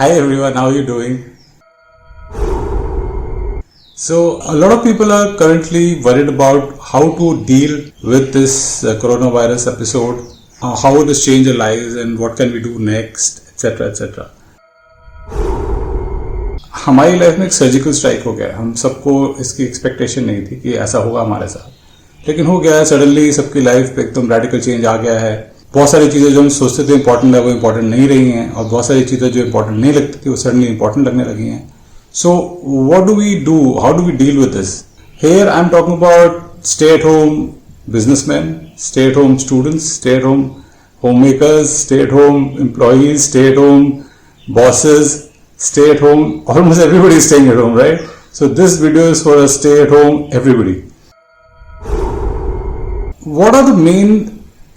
Hi everyone, how are you doing? So, a lot of people are currently worried about how to deal with this coronavirus episode, how will this change our lives and what can we do next, etc. etc. हमारी life में एक surgical strike हो गया। हम सबको इसकी expectation नहीं थी कि ऐसा होगा हमारे साथ, लेकिन हो गया है। सडनली सबकी लाइफ पे एकदम रेडिकल चेंज आ गया है। बहुत सारी चीजें जो हम सोचते थे इंपॉर्टेंट है वो इंपॉर्टेंट नहीं रही हैं, और बहुत सारी चीजें जो इंपॉर्टेंट नहीं लगती थी वो सडनली इंपॉर्टेंट लगने लगी हैं। So what do we do, how do we deal with this? Here I am talking about stay at home businessman, stay at home students, stay at home homemakers, stay at home employees, stay at home bosses, stay at home. Almost everybody is staying at home, right? So this video is for a stay at home everybody. What are the main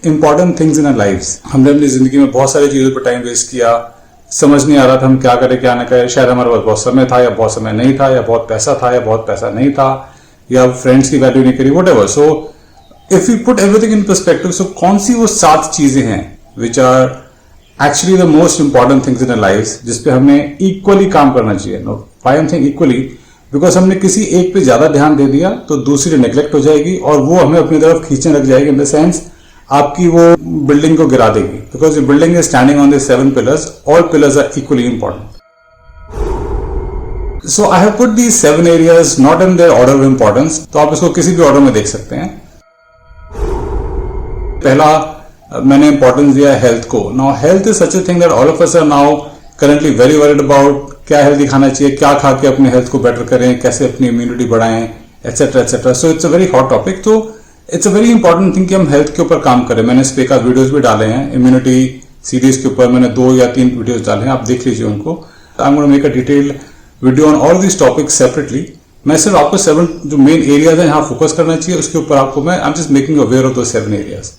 important things in our lives? हमने अपनी जिंदगी में बहुत सारी चीजों पर time waste किया, समझ नहीं आ रहा था हम क्या करें क्या ना करें। शायद हमारे पास बहुत समय था या बहुत समय नहीं था, या बहुत पैसा था या बहुत पैसा नहीं था, या फ्रेंड्स की वैल्यू नहीं करी, whatever. So if we put everything in perspective, so कौन सी वो 7 चीजें हैं which are actually the most important things in our lives जिसपे हमें इक्वली काम करना चाहिए? No, why I'm saying equally? Because हमने किसी एक पे ज्यादा ध्यान दे दिया तो दूसरी नेग्लेक्ट हो जाएगी, और वो हमें अपनी तरफ खींचने लग जाएगी। इन द सेंस आपकी वो बिल्डिंग को गिरा देगी, because your building is standing on the 7 pillars. All pillars are equally important. So I have put the 7 areas not in their order of importance, तो आप इसको किसी भी ऑर्डर में देख सकते हैं. पहला मैंने इंपॉर्टेंस दिया हेल्थ को. Now health is such a thing that all of us are now currently very worried about. क्या हेल्थी खाना चाहिए, क्या खा के अपने हेल्थ को बेटर करें, कैसे अपनी इम्यूनिटी बढ़ाएं, etcetera etcetera. So it's a very hot topic. तो it's a very important thing कि हम हेल्थ के ऊपर काम करें. मैंने इस पे का वीडियोज भी डाले हैं. इम्यूनिटी सीरीज के ऊपर मैंने 2 या 3 वीडियोज डाले हैं, आप देख लीजिए उनको. I am going to make a detailed video on all these topics separately. मैं सिर्फ आपको 7 जो मेन एरियाज है यहाँ फोकस करना चाहिए, उसके ऊपर आपको मैं I am just making aware of दो 7 areas.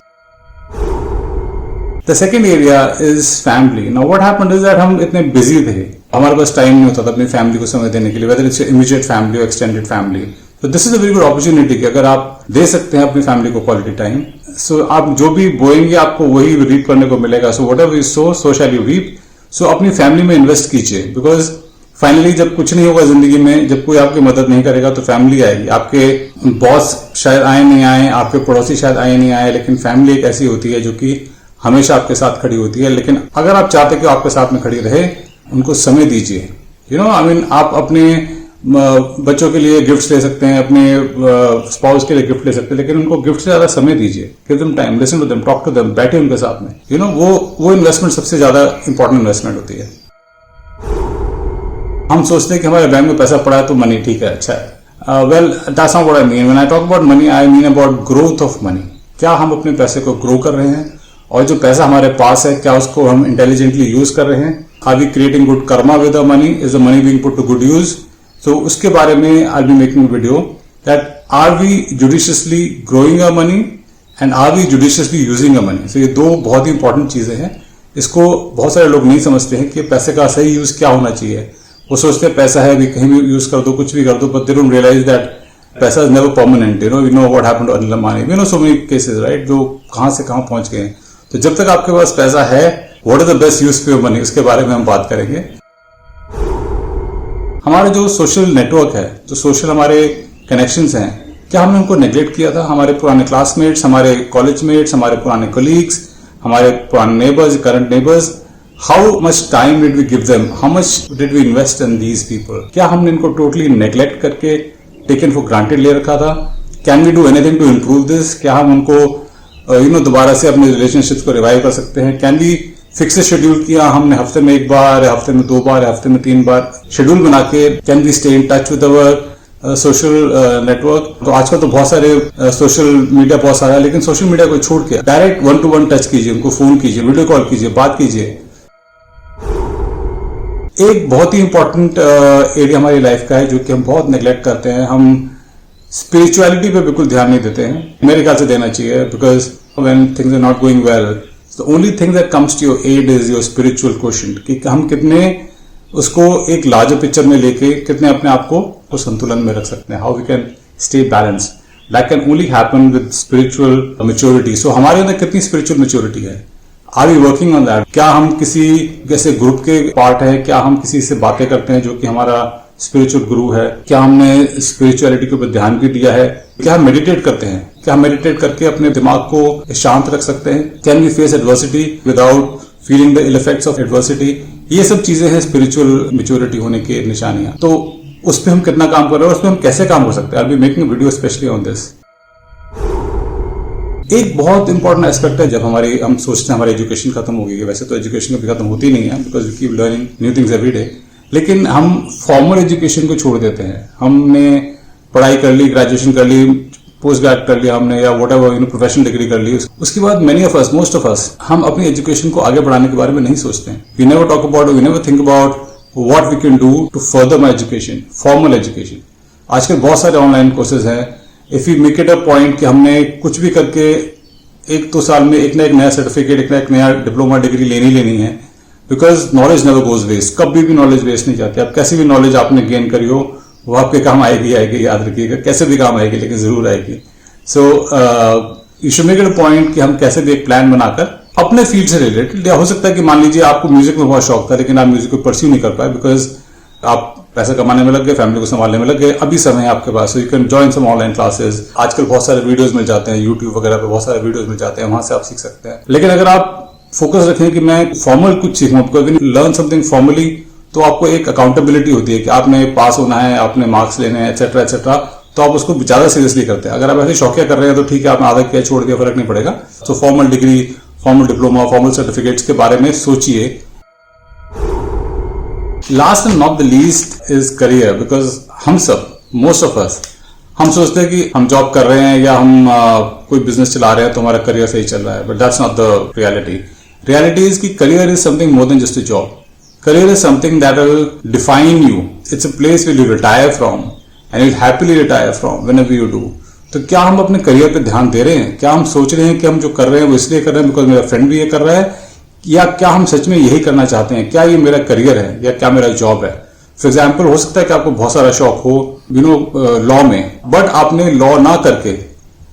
The second area is family. Now what happened is that हम इतने busy थे, हमारे पास टाइम नहीं होता था अपनी फैमिली को समय देने के लिए, whether it's your immediate family or extended family. So this is a very good opportunity कि अगर आप दे सकते हैं अपनी फैमिली को quality time, so आप जो भी बोएंगे आपको वही रीप करने को मिलेगा. So whatever you sow, so shall you reap. So अपनी फैमिली में इन्वेस्ट कीजिए, बिकॉज फाइनली जब कुछ नहीं होगा जिंदगी में, जब कोई आपकी मदद नहीं करेगा तो फैमिली आएगी. आपके बॉस शायद आए नहीं आए, आपके पड़ोसी शायद आए नहीं आए, लेकिन फैमिली एक ऐसी होती है जो कि हमेशा आपके साथ खड़ी होती है. लेकिन अगर आप चाहते कि आपके साथ में खड़ी रहे, उनको समय दीजिए. यू नो, आई मीन आप अपने बच्चों के लिए गिफ्ट्स ले सकते हैं, अपने स्पाउस के लिए गिफ्ट ले सकते हैं, लेकिन उनको गिफ्ट से ज्यादा समय दीजिए. Give them time, listen to them, talk to them, बैठे उनके साथ में. यू नो, वो इन्वेस्टमेंट सबसे ज्यादा इंपॉर्टेंट इन्वेस्टमेंट होती है. हम सोचते हैं कि हमारे बैंक में पैसा पड़ा है तो मनी ठीक है, अच्छा है. Well, that's not what I mean. When I talk about money, I mean about growth of money. क्या हम अपने पैसे को ग्रो कर रहे हैं, और जो पैसा हमारे पास है क्या उसको हम इंटेलिजेंटली यूज कर रहे हैं? Are we creating good karma with the money? Is the money being put to good use? So उसके बारे में I will be making video that are we judiciously growing a money and are we judiciously using a money. So ये 2 बहुत ही important चीजें हैं. इसको बहुत सारे लोग नहीं समझते हैं कि पैसे का सही यूज क्या होना चाहिए. वो सोचते हैं पैसा है भी कहीं भी यूज कर दो, कुछ भी कर दो, but they don't realise that पैसा is never permanent. You know what happened to Anil Ambani, you know so many cases, right, जो कहां से कहां पहुंच गए. तो जब तक आपके पास पैसा है, what is the best use for your money, उसके बारे में हम बात करेंगे. हमारे जो सोशल नेटवर्क है, जो सोशल हमारे कनेक्शंस हैं, क्या हमने उनको नेग्लेक्ट किया था? हमारे पुराने क्लासमेट्स, हमारे कॉलेज मेट्स, हमारे पुराने कोलीग्स, हमारे पुराने neighbours, current neighbours, how much time did we give them, how much did we invest in these people? क्या हमने इनको टोटली नेग्लेक्ट करके टेकन फॉर ग्रांटेड ले रखा था? Can we do anything to improve this? क्या हम उनको दोबारा से अपने रिलेशनशिप्स को रिवाइव कर सकते हैं? कैन वी फिक्स शेड्यूल किया हमने, हफ्ते में 1 बार, हफ्ते में 2 बार, हफ्ते में 3 बार शेड्यूल बना के, can we stay in touch with our social network? तो आजकल तो बहुत सारे सोशल मीडिया बहुत सारा है, लेकिन सोशल मीडिया को छोड़ के डायरेक्ट 1-to-1 टच कीजिए, उनको फोन कीजिए, वीडियो कॉल कीजिए, बात कीजिए. एक बहुत ही इंपॉर्टेंट एरिया हमारी लाइफ का है जो कि हम बहुत नेग्लेक्ट करते हैं. हम स्पिरिचुअलिटी पे बिल्कुल ध्यान नहीं देते हैं. मेरे ख्याल से देना चाहिए, because when things are not going well, the only thing that comes to your aid is your spiritual quotient. कि हम कितने उसको एक लार्जर पिक्चर में लेके कितने अपने आप को संतुलन में रख सकते हैं. How we can stay balance, that can only happen with spiritual maturity. So हमारे अंदर कितनी स्पिरिचुअल मैच्योरिटी है? Are we working on that? क्या हम किसी जैसे ग्रुप के पार्ट है, क्या हम किसी से बातें करते हैं जो कि हमारा स्पिरिचुअल गुरु है? क्या हमने स्पिरिचुअलिटी के ऊपर ध्यान भी दिया है? क्या हम मेडिटेट करते हैं? क्या हम मेडिटेट करके अपने दिमाग को शांत रख सकते हैं? Can we face adversity without feeling the ill effects of adversity? ये सब चीजें हैं स्पिरिचुअल मैच्योरिटी होने की निशानियां। तो उस पर हम कितना काम कर रहे हैं और उस पर हम कैसे काम कर सकते हैं? आई will be making video specially on this. एक बहुत इंपॉर्टेंट एस्पेक्ट है, जब हम सोचते हैं हमारी एजुकेशन खत्म हो गई है, वैसे तो एजुकेशन कभी खत्म होती नहीं है because we keep learning new things every day, लेकिन हम फॉर्मल एजुकेशन को छोड़ देते हैं। हमने पढ़ाई कर ली, ग्रेजुएशन कर ली, पोस्ट ग्रेड कर लिया हमने, या वट एवर प्रोफेशनल डिग्री कर ली, उसके बाद many of us, most of us, हम अपनी एजुकेशन को आगे बढ़ाने के बारे में नहीं सोचते हैं। We never talk about, we never think about what we can do to further my education, formal education. आजकल बहुत सारे ऑनलाइन कोर्सेज हैं। If you make it a point कि हमने कुछ भी करके 1-2 साल में एक नया सर्टिफिकेट, एक नया डिप्लोमा डिग्री लेनी है, because knowledge never goes waste. कभी भी नॉलेज वेस्ट नहीं जाती। अब कैसी भी नॉलेज आपने गेन करी हो वो आपके काम आएगी, याद रखिएगा, कैसे भी काम आएगी, लेकिन जरूर आएगी। So you should make it a point कि हम कैसे भी एक प्लान बनाकर अपने फील्ड से रिलेटेड, या हो सकता है कि मान लीजिए आपको म्यूजिक में बहुत शौक था लेकिन आप म्यूजिक को परस्यू नहीं कर पाए बिकॉज आप पैसा कमाने में लग गए, फैमिली को संभालने में लग गए। अभी समय है आपके पास, so you can join some online classes. आजकल बहुत सारे वीडियोस मिल जाते हैं, यूट्यूब वगैरह पे बहुत सारे वीडियोस मिल जाते हैं, वहां से आप सीख सकते हैं। लेकिन अगर आप फोकस रखें कि मैं फॉर्मल कुछ सीखूं, लर्न समथिंग फॉर्मली, तो आपको एक अकाउंटेबिलिटी होती है कि आपने पास होना है, आपने मार्क्स लेने हैं, एक्सेट्रा एक्सेट्रा, तो आप उसको ज्यादा सीरियसली करते हैं। अगर आप ऐसे शौकिया कर रहे हैं तो ठीक है, आपने आधा किया, छोड़ दिया, फर्क नहीं पड़ेगा। तो formal degree, formal diploma, formal certificates के बारे में सोचिए। Last and not the least is career, because हम सब, मोस्ट ऑफ अस, हम सोचते हैं कि हम जॉब कर रहे हैं या हम कोई बिजनेस चला रहे हैं तो हमारा करियर सही चल रहा है, but that's not the reality. Reality is कि career is something more than just a job. Career is something that will define you. It's a place where you retire from and you'll happily retire from whenever you do. तो क्या हम अपने career पे ध्यान दे रहे हैं? क्या हम सोच रहे हैं कि हम जो कर रहे हैं वो इसलिए कर रहे हैं बिकॉज मेरा फ्रेंड भी ये कर रहा है, या क्या हम सच में यही करना चाहते हैं? क्या ये मेरा करियर है या क्या मेरा जॉब है? फॉर एग्जाम्पल, हो सकता है कि आपको बहुत सारा शौक हो लॉ में, बट आपने लॉ ना करके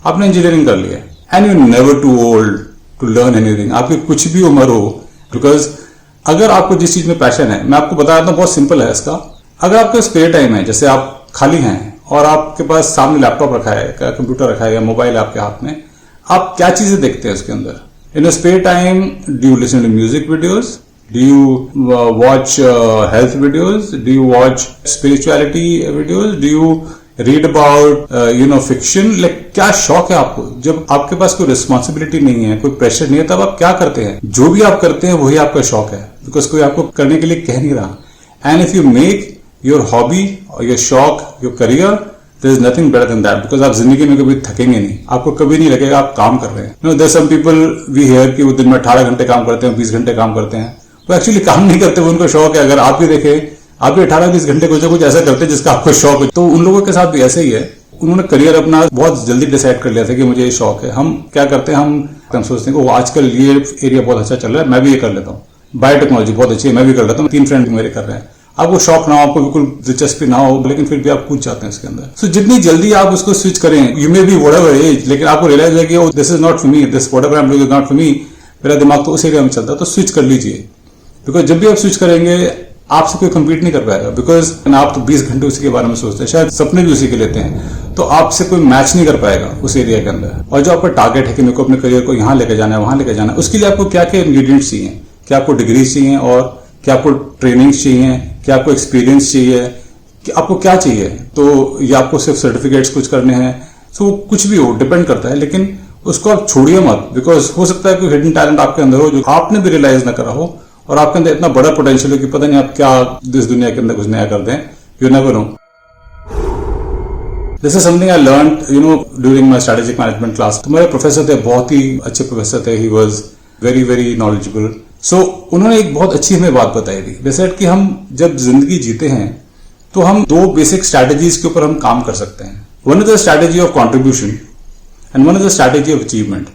आपने इंजीनियरिंग कर लिया and you never too old to learn anything. आपकी कुछ भी उम्र हो, बिकॉज अगर आपको जिस चीज में पैशन है, मैं आपको बता देता हूं, बहुत सिंपल है इसका. अगर आपका स्पेयर टाइम है, जैसे आप खाली हैं और आपके पास सामने लैपटॉप रखा है, कंप्यूटर रखा है या मोबाइल आपके हाथ में, आप क्या चीजें देखते हैं उसके अंदर? In spare time, do you listen to music videos? Do you watch health videos? Do you watch spirituality videos? Do you read about fiction? Like क्या शौक है आपको? जब आपके पास कोई रिस्पॉन्सिबिलिटी नहीं है, कोई प्रेशर नहीं है, तब आप क्या करते हैं? जो भी आप करते हैं वही आपका शौक है, बिकॉज कोई आपको करने के लिए कह नहीं रहा. And if you make your hobby और योर शौक your career, there is nothing better than that, because आप जिंदगी में कभी थकेंगे नहीं. आपको कभी नहीं लगेगा आप काम कर रहे हैं. There some people we hear कि वो दिन में 18 घंटे काम करते हैं, 20 घंटे काम करते हैं. वो एक्चुअली काम नहीं करते, वो उनको शौक है. अगर आप भी देखें, आप भी 18-20 घंटे कुछ ऐसा करते हैं जिसका आपको शौक है. तो उन लोगों के साथ भी ऐसे ही है. उन्होंने करियर अपना बहुत जल्दी डिसाइड कर लिया था कि मुझे ये शौक है. हम क्या करते हैं, हम सोचते हैं कि आजकल ये एरिया बहुत अच्छा चल रहा है, मैं भी ये कर लेता हूँ. बायोटेक्नोलॉजी बहुत अच्छी है, मैं भी कर लेता हूँ. 3 फ्रेंड मेरे कर रहे हैं. आपको शौक ना हो, आपको बिल्कुल दिलचस्पी ना हो, लेकिन फिर भी आप कूद जाते हैं इसके अंदर. सो जितनी जल्दी आप उसको स्विच करें, you may be whatever age, लेकिन आपको रियलाइज है कि this is not for me, this whatever I am doing is not for me. मेरा दिमाग तो उस एरिया में चलता है, तो स्विच कर लीजिए. बिकॉज जब भी आप स्विच करेंगे आपसे कोई कम्पीट नहीं कर पाएगा, बिकॉज आप तो 20 घंटे उसी के बारे में सोचते हैं, शायद सपने भी उसी के लेते हैं, तो आपसे कोई मैच नहीं कर पाएगा उस एरिया के अंदर. और जो आपका टारगेट है कि मेरे को अपने करियर को यहाँ लेके जाना है, वहां लेके जाना है, उसके लिए आपको क्या क्या इंग्रीडियंट्स चाहिए? क्या आपको डिग्रीज चाहिए, और क्या आपको ट्रेनिंग्स चाहिए, क्या आपको एक्सपीरियंस चाहिए, कि आपको क्या चाहिए? तो या आपको सिर्फ सर्टिफिकेट्स कुछ करने हैं? सो कुछ भी हो, डिपेंड करता है, लेकिन उसको आप छोड़िए मत. बिकॉज हो सकता है कोई हिडन टैलेंट आपके अंदर हो जो आपने भी रियलाइज ना करा हो, और आपके अंदर इतना बड़ा पोटेंशियल हो कि पता नहीं आप क्या इस दुनिया के अंदर कुछ नया कर दें. You never know. This is something I learned during my strategic management class. तो मेरे प्रोफेसर थे, बहुत ही अच्छे प्रोफेसर थे. He was very very knowledgeable. So उन्होंने एक बहुत अच्छी हमें बात बताई थी. दे सेड कि हम जब जिंदगी जीते हैं तो हम 2 बेसिक स्ट्रैटेजीज के ऊपर हम काम कर सकते हैं. One is the strategy of contribution and one is the strategy of achievement.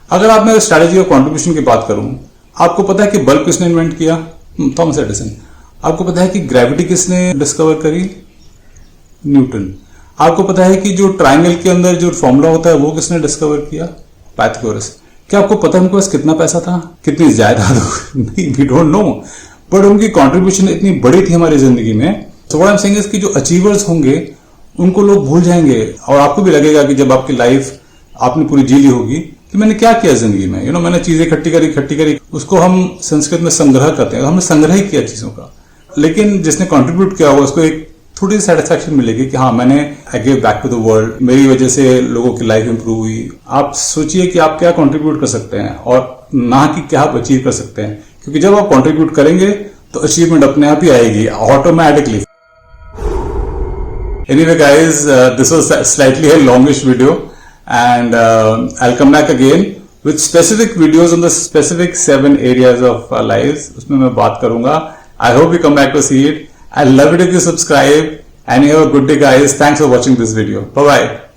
अगर आप मैं स्ट्रैटेजी ऑफ कॉन्ट्रीब्यूशन की बात करूं, आपको पता है कि बल्ब किसने इन्वेंट किया? Thomas Edison. आपको पता है कि ग्रेविटी किसने डिस्कवर करी? न्यूटन. आपको पता है कि जो ट्राइंगल के अंदर जो फॉर्मूला होता है वो किसने डिस्कवर किया? पाइथागोरस. क्या आपको पता है उनके पास कितना पैसा था, कितनी जायदाद? नहीं, वी डोंट नो, बट उनकी कॉन्ट्रीब्यूशन इतनी बड़ी थी हमारी जिंदगी में। So what I am saying is कि जो अचीवर्स होंगे उनको लोग भूल जाएंगे, और आपको भी लगेगा कि जब आपकी लाइफ आपने पूरी जी ली होगी कि मैंने क्या किया जिंदगी में, मैंने चीजें इकट्ठी करी। उसको हम संस्कृत में संग्रह करते हैं, हमने संग्रह ही किया चीजों का। लेकिन जिसने कंट्रीब्यूट किया होगा उसको एक थोड़ी सेटिस्फैक्शन मिलेगी कि हाँ, मैंने I give back to the world, मेरी वजह से लोगों की लाइफ इंप्रूव हुई। आप सोचिए कि आप क्या कंट्रीब्यूट कर सकते हैं और ना कि क्या आप अचीव कर सकते हैं, क्योंकि जब आप कंट्रीब्यूट करेंगे तो अचीवमेंट अपने आप ही आएगी automatically. Anyway guys, this was slightly a longish video, and I'll come back again with specific videos on the specific 7 areas of our lives. उसमें मैं बात करूंगा. I hope you come back to see it. I love it if you subscribe, and you have a good day guys. Thanks for watching this video. Bye bye.